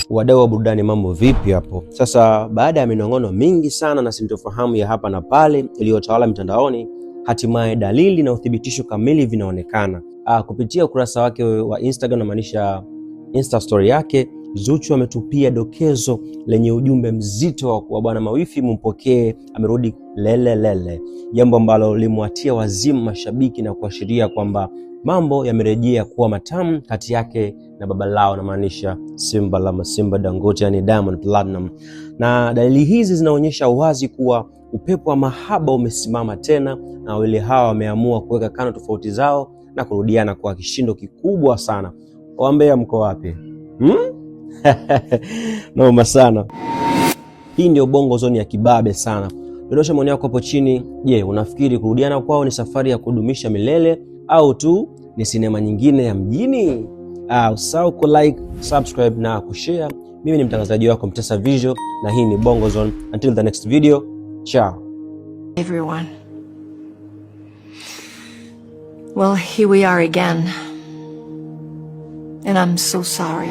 Wadau wa burudani, mambo vipi hapo? Sasa baada ya minong'ono mingi sana na sintofahamu ya hapa na pale iliyotawala mitandaoni, hatimaye dalili na uthibitisho kamili vinaonekana. Kupitia ukurasa wake wa Instagram, na maanisha Insta story yake, Zuchu ametupia dokezo lenye ujumbe mzito wa bwana Mawifi mumpokee, amerudi lele, jambo ambalo limwatia wazimu mashabiki na kuashiria kwamba mambo yamerejea kuwa matamu kati yake na baba lao, na maanisha Simba la Masimba Dangote, yani Diamond Platinum. Na dalili hizi zinaonyesha wazi kuwa upepo wa mahaba umesimama tena, na wawili hawa wameamua kuweka kando tofauti zao na kurudiana kwa kishindo kikubwa sana. Waambea mko wapi? Noma sana. Hii ndio Bongo Zone ya kibabe sana. Dondosha maoni yako hapo chini. Je, unafikiri kurudiana kwao ni safari ya kudumisha milele au tu ni sinema nyingine ya mjini? Usahau ku like, subscribe na kushare. Mimi ni mtangazaji wako Mtesa Visual na hii ni Bongo Zone. Until the next video. Ciao. Everyone. Well, here we are again. And I'm so sorry.